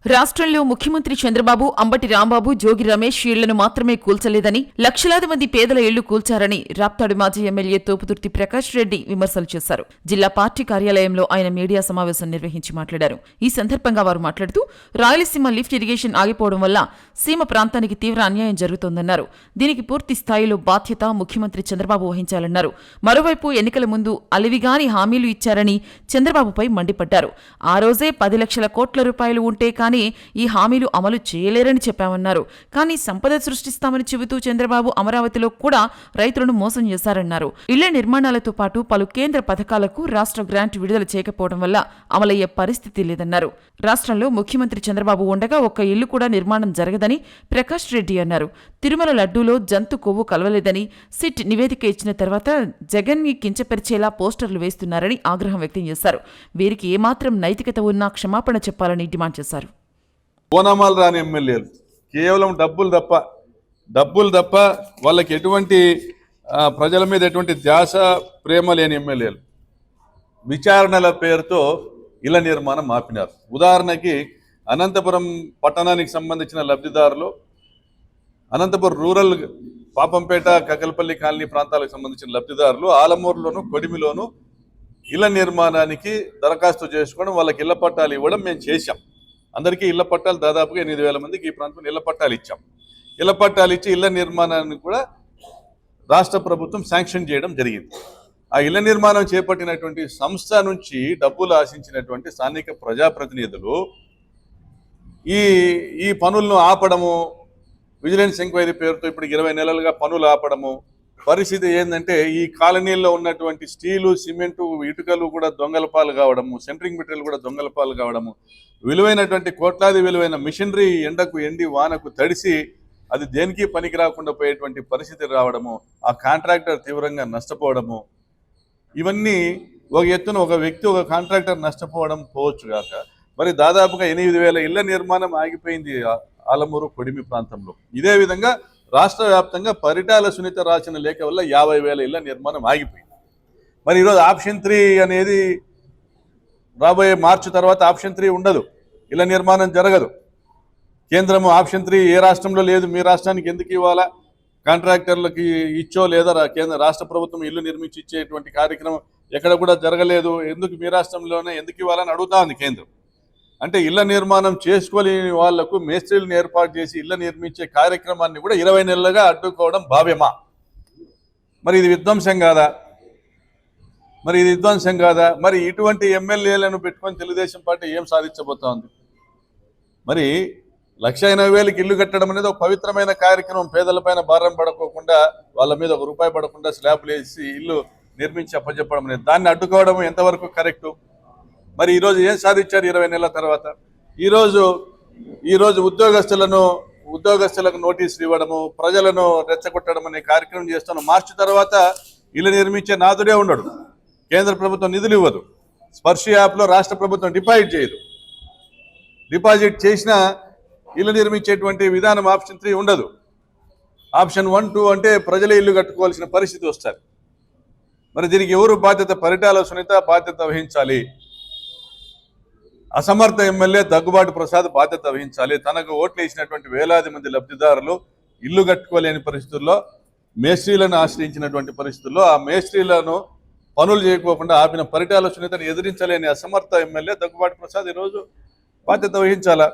రాష్ట్రంలో ముఖ్యమంత్రి చంద్రబాబు, అంబటి రాంబాబు, జోగి రమేష్ ఇళ్లను మాత్రమే కూల్చలేదని, లక్షలాది మంది పేదల ఇళ్లు కూల్చారని రాప్తాడు మాజీ ఎమ్మెల్యే తోపుదుర్తి ప్రకాష్ రెడ్డి విమర్శలు చేశారు. జిల్లా పార్టీ కార్యాలయంలో ఆయన మీడియా సమావేశం నిర్వహించి మాట్లాడారు. ఈ సందర్భంగా వారు మాట్లాడుతూ, రాయలసీమ లిఫ్ట్ ఇరిగేషన్ ఆగిపోవడం వల్ల సీమ ప్రాంతానికి తీవ్ర అన్యాయం జరుగుతోందన్నారు. దీనికి పూర్తి స్థాయిలో బాధ్యత ముఖ్యమంత్రి చంద్రబాబు వహించాలన్నారు. మరోవైపు ఎన్నికల ముందు అలివిగాని హామీలు ఇచ్చారని చంద్రబాబుపై మండిపడ్డారు. ఆ రోజే 10 లక్షల కోట్ల రూపాయలు ఉంటే కానీ ఈ హామీలు అమలు చేయలేరని చెప్పామన్నారు. కానీ సంపద సృష్టిస్తామని చెబుతూ చంద్రబాబు అమరావతిలో కూడా రైతులను మోసం చేశారన్నారు. ఇళ్ల నిర్మాణాలతో పాటు పలు కేంద్ర పథకాలకు రాష్ట్ర గ్రాంట్ విడుదల చేయకపోవడం వల్ల అమలయ్యే పరిస్థితి లేదన్నారు. రాష్ట్రంలో ముఖ్యమంత్రి చంద్రబాబు ఉండగా ఒక్క ఇల్లు కూడా నిర్మాణం జరగదని ప్రకాష్ రెడ్డి అన్నారు. తిరుమల లడ్డూలో జంతు కొవ్వు కలవలేదని సిట్ నివేదిక ఇచ్చిన తర్వాత జగన్ ని కించపరిచేలా పోస్టర్లు వేస్తున్నారని ఆగ్రహం వ్యక్తం చేశారు. వీరికి ఏమాత్రం నైతికత ఉన్నా క్షమాపణ చెప్పాలని డిమాండ్ చేశారు. ఓనామాలు రాని ఎమ్మెల్యేలు, కేవలం డబ్బులు తప్ప వాళ్ళకి ఎటువంటి ప్రజల మీద ఎటువంటి ధ్యాస ప్రేమ లేని ఎమ్మెల్యేలు విచారణల పేరుతో ఇళ్ల నిర్మాణం ఆపినారు. ఉదాహరణకి అనంతపురం పట్టణానికి సంబంధించిన లబ్ధిదారులు, అనంతపురం రూరల్ పాపంపేట, కకల్పల్లి కాలనీ ప్రాంతాలకు సంబంధించిన లబ్ధిదారులు ఆలమూరులోను కొడిమిలోను ఇళ్ల నిర్మాణానికి దరఖాస్తు చేసుకోవడం, వాళ్ళకి ఇళ్ల పట్టాలు ఇవ్వడం మేము చేశాం. అందరికీ ఇళ్ల పట్టాలు దాదాపుగా 8,000 మందికి ఈ ప్రాంతంలో ఇళ్ల పట్టాలు ఇచ్చాం. ఇళ్ల పట్టాలు ఇచ్చి ఇళ్ల నిర్మాణాన్ని కూడా రాష్ట్ర ప్రభుత్వం శాంక్షన్ చేయడం జరిగింది. ఆ ఇళ్ల నిర్మాణం చేపట్టినటువంటి సంస్థ నుంచి డబ్బులు ఆశించినటువంటి స్థానిక ప్రజాప్రతినిధులు ఈ పనులను ఆపడము, విజిలెన్స్ ఎంక్వైరీ పేరుతో ఇప్పుడు 20 నెలలుగా పనులు ఆపడము. పరిస్థితి ఏంటంటే ఈ కాలనీల్లో ఉన్నటువంటి స్టీలు, సిమెంటు, ఇటుకలు కూడా దొంగల పాలు కావడము, సెంట్రింగ్ మెటీరియల్ కూడా దొంగల పాలు కావడము, విలువైనటువంటి కోట్లాది విలువైన మిషనరీ ఎండకు ఎండి వానకు తడిసి అది దేనికి పనికి రాకుండా పోయేటువంటి పరిస్థితి రావడము, ఆ కాంట్రాక్టర్ తీవ్రంగా నష్టపోవడము, ఇవన్నీ ఒక ఎత్తున ఒక వ్యక్తి, ఒక కాంట్రాక్టర్ నష్టపోవడం పోవచ్చు కాక మరి దాదాపుగా 8,000 ఇళ్ల నిర్మాణం ఆగిపోయింది ఆలమూరు కొడిమి ప్రాంతంలో. ఇదే విధంగా రాష్ట్ర వ్యాప్తంగా పరిటాల సునీత రాసిన లేఖ వల్ల 50,000 ఇళ్ల నిర్మాణం ఆగిపోయింది. మరి ఈరోజు ఆప్షన్ 3 అనేది రాబోయే మార్చి తర్వాత ఆప్షన్ 3 ఉండదు, ఇళ్ల నిర్మాణం జరగదు. కేంద్రము ఆప్షన్ 3 ఏ రాష్ట్రంలో లేదు, మీ రాష్ట్రానికి ఎందుకు ఇవ్వాలా? కాంట్రాక్టర్లకి ఇచ్చో లేదా రాష్ట్ర ప్రభుత్వం ఇల్లు నిర్మించి ఇచ్చేటువంటి కార్యక్రమం ఎక్కడ కూడా జరగలేదు, ఎందుకు మీ రాష్ట్రంలోనే ఎందుకు ఇవ్వాలని అడుగుతా ఉంది కేంద్రం. అంటే ఇళ్ల నిర్మాణం చేసుకోలేని వాళ్లకు మేస్త్రీలను ఏర్పాటు చేసి ఇళ్ల నిర్మించే కార్యక్రమాన్ని కూడా 20 నెలలుగా అడ్డుకోవడం భావ్యమా? మరి ఇది విధ్వంసం కాదా? మరి ఇటువంటి ఎమ్మెల్యేలను పెట్టుకొని తెలుగుదేశం పార్టీ ఏం సాధించబోతా ఉంది? మరి 1,80,000కి ఇల్లు కట్టడం అనేది ఒక పవిత్రమైన కార్యక్రమం. పేదలపైన భారం పడుకోకుండా, వాళ్ళ మీద ఒక రూపాయి పడకుండా స్లాబ్లు వేసి ఇల్లు నిర్మించి అప్పచెప్పడం అనేది, దాన్ని అడ్డుకోవడం ఎంతవరకు కరెక్టు? మరి ఈరోజు ఏం సాధించారు 20 నెలల తర్వాత? ఈరోజు ఉద్యోగస్తులకు నోటీసులు ఇవ్వడము, ప్రజలను రెచ్చగొట్టడం అనే కార్యక్రమం చేస్తున్నాం. మార్చి తర్వాత ఇల్లు నిర్మించే నాదుడే ఉండడు, కేంద్ర ప్రభుత్వం నిధులు ఇవ్వదు, స్పర్శ యాప్లో రాష్ట్ర ప్రభుత్వం డిపాజిట్ చేయదు. డిపాజిట్ చేసిన ఇల్లు నిర్మించేటువంటి విధానం ఆప్షన్ 3 ఉండదు. ఆప్షన్ 1, 2 అంటే ప్రజలే ఇల్లు కట్టుకోవాల్సిన పరిస్థితి వస్తుంది. మరి దీనికి ఎవరు బాధ్యత? పరిటాల సునీత బాధ్యత వహించాలి. అసమర్థ ఎమ్మెల్యే దగ్గుబాటి ప్రసాద్ బాధ్యత వహించాలి. తనకు ఓట్లు వేసినటువంటి వేలాది మంది లబ్ధిదారులు ఇల్లు కట్టుకోలేని పరిస్థితుల్లో, మేస్త్రీలను ఆశ్రయించినటువంటి పరిస్థితుల్లో ఆ మేస్త్రీలను పనులు చేయకపోకుండా ఆపిన పరిటాల సునీతను ఎదిరించలేని అసమర్థ ఎమ్మెల్యే దగ్గుబాటి ప్రసాద్ ఈరోజు బాధ్యత వహించాలా?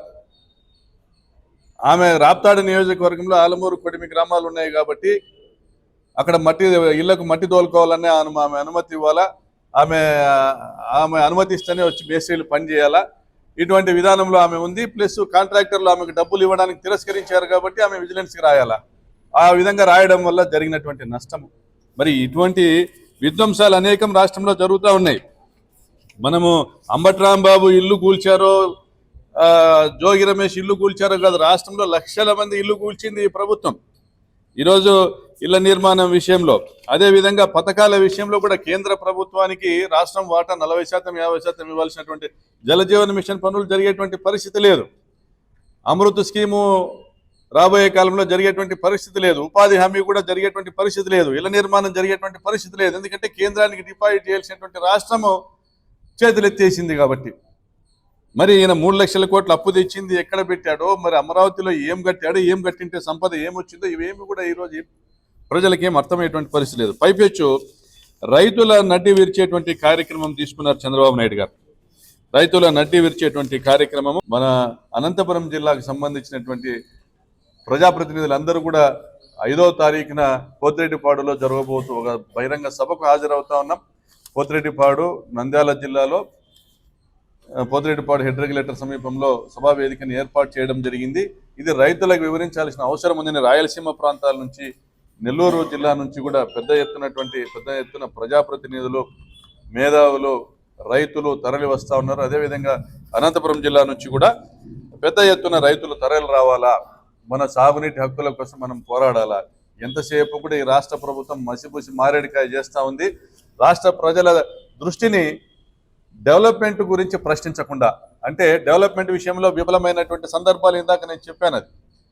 ఆమె రాప్తాడు నియోజకవర్గంలో ఆలమూరు కొడిమి గ్రామాలు ఉన్నాయి కాబట్టి అక్కడ ఇళ్లకు మట్టి తోలుకోవాలనే ఆమె అనుమతి ఇవ్వాలా? ఆమె అనుమతి ఇస్తేనే వచ్చి మేస్త్రీలు పని చేయాలా? ఇటువంటి విధానంలో ఆమె ఉంది. ప్లస్ కాంట్రాక్టర్లు ఆమెకు డబ్బులు ఇవ్వడానికి తిరస్కరించారు కాబట్టి ఆమె విజిలెన్స్కి రాయాలా? ఆ విధంగా రాయడం వల్ల జరిగినటువంటి నష్టము. మరి ఇటువంటి విధ్వంసాలు అనేకం రాష్ట్రంలో జరుగుతూ ఉన్నాయి. మనము అంబటి రాంబాబు ఇల్లు కూల్చారో, జోగి రమేష్ ఇల్లు కూల్చారో కాదు, రాష్ట్రంలో లక్షల మంది ఇల్లు కూల్చింది ఈ ప్రభుత్వం. ఈరోజు ఇళ్ల నిర్మాణం విషయంలో, అదేవిధంగా పథకాల విషయంలో కూడా కేంద్ర ప్రభుత్వానికి రాష్ట్రం వాటా 40%, 50% ఇవ్వాల్సినటువంటి జలజీవన్ మిషన్ పనులు జరిగేటువంటి పరిస్థితి లేదు. అమృత్ స్కీము రాబోయే కాలంలో జరిగేటువంటి పరిస్థితి లేదు. ఉపాధి హామీ కూడా జరిగేటువంటి పరిస్థితి లేదు. ఇళ్ల నిర్మాణం జరిగేటువంటి పరిస్థితి లేదు. ఎందుకంటే కేంద్రానికి డిపాజిట్ చేయాల్సినటువంటి రాష్ట్రము చేతులెత్తేసింది కాబట్టి. మరి ఈయన 3 లక్షల కోట్లు అప్పు తెచ్చింది ఎక్కడ పెట్టాడో, మరి అమరావతిలో ఏం కట్టాడో, ఏం కట్టింటే సంపద ఏమొచ్చిందో ఇవేమి కూడా ఈరోజు ప్రజలకి ఏం అర్థమయ్యేటువంటి పరిస్థితి లేదు. పైపెచ్చు రైతుల నడ్డి విరిచేటువంటి కార్యక్రమం తీసుకున్నారు చంద్రబాబు నాయుడు గారు. రైతుల నడ్డి విరిచేటువంటి కార్యక్రమం మన అనంతపురం జిల్లాకు సంబంధించినటువంటి ప్రజాప్రతినిధులందరూ కూడా 5వ తారీఖున పోతిరెడ్డిపాడులో జరగబోతూ ఒక బహిరంగ సభకు హాజరవుతా ఉన్నాం. పోతిరెడ్డిపాడు నంద్యాల జిల్లాలో పోతిరెడ్డిపాడు హెడ్ రెగ్యులేటర్ సమీపంలో సభా వేదికను ఏర్పాటు చేయడం జరిగింది. ఇది రైతులకు వివరించాల్సిన అవసరం ఉందని రాయలసీమ ప్రాంతాల నుంచి, నెల్లూరు జిల్లా నుంచి కూడా పెద్ద ఎత్తున ప్రజాప్రతినిధులు, మేధావులు, రైతులు తరలి వస్తూ ఉన్నారు. అదేవిధంగా అనంతపురం జిల్లా నుంచి కూడా పెద్ద ఎత్తున రైతులు తరలి రావాలా, మన సాగునీటి హక్కుల కోసం మనం పోరాడాలా. ఎంతసేపు కూడా ఈ రాష్ట్ర ప్రభుత్వం మసిపూసి మారేడికాయ చేస్తూ ఉంది. రాష్ట్ర ప్రజల దృష్టిని డెవలప్మెంట్ గురించి ప్రశ్నించకుండా, అంటే డెవలప్మెంట్ విషయంలో విఫలమైనటువంటి సందర్భాలు ఇందాక నేను చెప్పాను. అది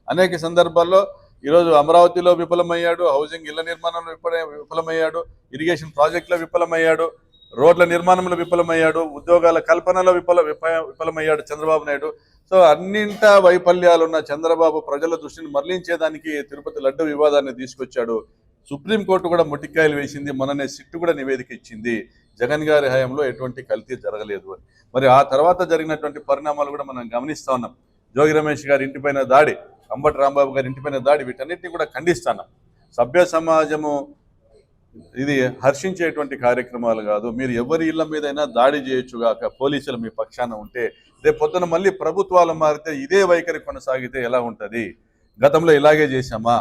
అనేక సందర్భాల్లో ఈరోజు అమరావతిలో విఫలమయ్యాడు, హౌసింగ్ ఇళ్ల నిర్మాణంలో విఫలమయ్యాడు, ఇరిగేషన్ ప్రాజెక్టులో విఫలమయ్యాడు, రోడ్ల నిర్మాణంలో విఫలమయ్యాడు, ఉద్యోగాల కల్పనలో విఫలమయ్యాడు చంద్రబాబు నాయుడు. సో అన్నింటా వైఫల్యాలు ఉన్న చంద్రబాబు ప్రజల దృష్టిని మరలించేదానికి తిరుపతి లడ్డు వివాదాన్ని తీసుకొచ్చాడు. సుప్రీంకోర్టు కూడా ముట్టికాయలు వేసింది. మొన్ననే సిట్టు కూడా నివేదిక ఇచ్చింది, జగన్ గారి హయాంలో ఎటువంటి కల్తీ జరగలేదు అని. మరి ఆ తర్వాత జరిగినటువంటి పరిణామాలు కూడా మనం గమనిస్తా ఉన్నాం. జోగి రమేష్ గారి ఇంటిపైన దాడి, అంబటి రాంబాబు గారి ఇంటిపైన దాడి, వీటన్నిటిని కూడా ఖండిస్తున్నాం. సభ్య సమాజము ఇది హర్షించేటువంటి కార్యక్రమాలు కాదు. మీరు ఎవరి ఇళ్ల మీదైనా దాడి చేయొచ్చుగాక, పోలీసులు మీ పక్షాన ఉంటే. రేపు పొద్దున మళ్ళీ ప్రభుత్వాలు మారితే ఇదే వైఖరి కొనసాగితే ఎలా ఉంటుంది? గతంలో ఇలాగే చేశామా?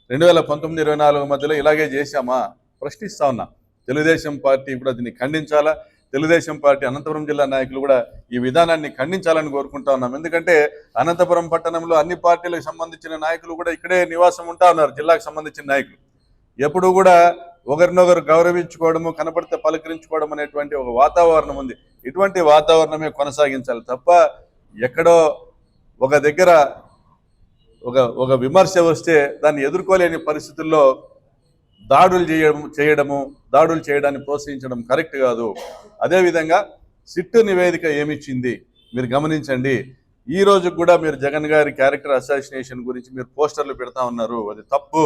2019-24 మధ్యలో ఇలాగే చేశామా? ప్రశ్నిస్తా ఉన్నా. తెలుగుదేశం పార్టీ కూడా దీన్ని ఖండించాలా. తెలుగుదేశం పార్టీ అనంతపురం జిల్లా నాయకులు కూడా ఈ విధానాన్ని ఖండించాలని కోరుకుంటా ఉన్నాం. ఎందుకంటే అనంతపురం పట్టణంలో అన్ని పార్టీలకు సంబంధించిన నాయకులు కూడా ఇక్కడే నివాసం ఉంటా ఉన్నారు. జిల్లాకు సంబంధించిన నాయకులు ఎప్పుడు కూడా ఒకరినొకరు గౌరవించుకోవడము, కనపడితే పలకరించుకోవడం అనేటువంటి ఒక వాతావరణం ఉంది. ఇటువంటి వాతావరణమే కొనసాగించాలి తప్ప ఎక్కడో ఒక దగ్గర ఒక విమర్శ వస్తే దాన్ని ఎదుర్కోలేని పరిస్థితుల్లో దాడులు చేయడాన్ని ప్రోత్సహించడం కరెక్ట్ కాదు. అదేవిధంగా సిట్టు నివేదిక ఏమిచ్చింది మీరు గమనించండి. ఈ రోజు కూడా మీరు జగన్ గారి క్యారెక్టర్ అసాసినేషన్ గురించి మీరు పోస్టర్లు పెడతా ఉన్నారు, అది తప్పు.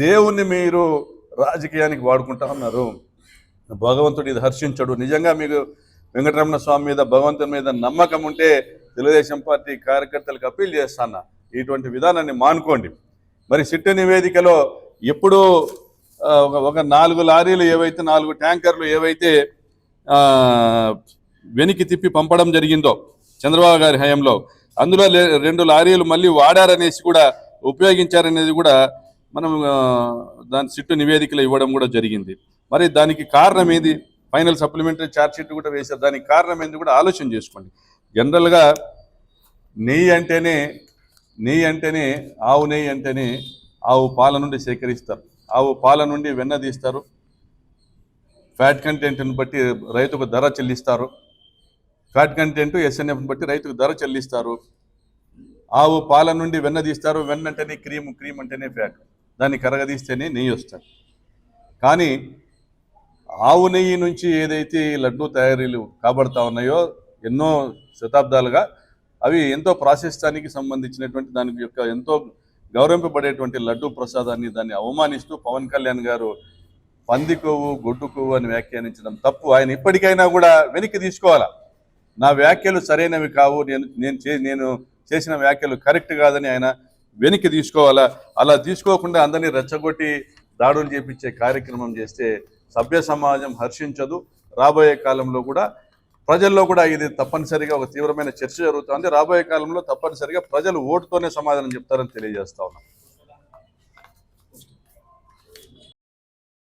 దేవుణ్ణి మీరు రాజకీయానికి వాడుకుంటా ఉన్నారు. భగవంతుడు ఇది హర్షించడు. నిజంగా మీకు వెంకటరమణ స్వామి మీద, భగవంతుని మీద నమ్మకం ఉంటే తెలుగుదేశం పార్టీ కార్యకర్తలకు అప్పీల్ చేస్తాను, ఇటువంటి విధానాన్ని మానుకోండి. మరి సిట్టు నివేదికలో ఎప్పుడు ఒక 4 లారీలు ఏవైతే, 4 ట్యాంకర్లు ఏవైతే వెనక్కి తిప్పి పంపడం జరిగిందో చంద్రబాబు గారి హయాంలో, అందులో 2 లారీలు మళ్ళీ వాడారనేసి కూడా, ఉపయోగించారనేది కూడా మనం దాని సిట్టు నివేదికలో ఇవ్వడం కూడా జరిగింది. మరి దానికి కారణం ఏది? ఫైనల్ సప్లిమెంటరీ ఛార్జ్ షీట్ కూడా వేశారు. దానికి కారణం ఏంది కూడా ఆలోచన చేసుకోండి. జనరల్గా నెయ్యి అంటేనే ఆవు నెయ్యి అంటేనే ఆవు పాల నుండి సేకరిస్తారు, ఆవు పాల నుండి వెన్న తీస్తారు, ఫ్యాట్ కంటెంట్ని బట్టి రైతుకు ధర చెల్లిస్తారు, ఫ్యాట్ కంటెంట్ SNFని బట్టి రైతుకు ధర చెల్లిస్తారు. ఆవు పాల నుండి వెన్న తీస్తారు, వెన్న అంటేనే క్రీమ్ అంటేనే ఫ్యాట్, దాన్ని కరగదీస్తేనే నెయ్యి వస్తుంది. కానీ ఆవు నెయ్యి నుంచి ఏదైతే లడ్డూ తయారీలు కాబడతా ఉన్నాయో ఎన్నో శతాబ్దాలుగా, అవి ఎంతో ప్రాశస్త్యానికి సంబంధించినటువంటి దానికి యొక్క ఎంతో గౌరవింపబడేటువంటి లడ్డూ ప్రసాదాన్ని దాన్ని అవమానిస్తూ పవన్ కళ్యాణ్ గారు పంది కొవ్వు, గొడ్డు కొవ్వు అని వ్యాఖ్యానించడం తప్పు. ఆయన ఇప్పటికైనా కూడా వెనక్కి తీసుకోవాలా. నా వ్యాఖ్యలు సరైనవి కావు, నేను చేసిన వ్యాఖ్యలు కరెక్ట్ కాదని ఆయన వెనక్కి తీసుకోవాలా. అలా తీసుకోకుండా అందరినీ రెచ్చగొట్టి దాడులు చేపించే కార్యక్రమం చేస్తే సభ్య సమాజం హర్షించదు. రాబోయే కాలంలో కూడా ప్రజల్లో కూడా ఇది తప్పనిసరిగా ఒక తీవ్రమైన చర్చ జరుగుతుంది. రాబోయే కాలంలో తప్పనిసరిగా ప్రజలు ఓటుతోనే సమాధానం చెప్తారని తెలియజేస్తా ఉన్నాం.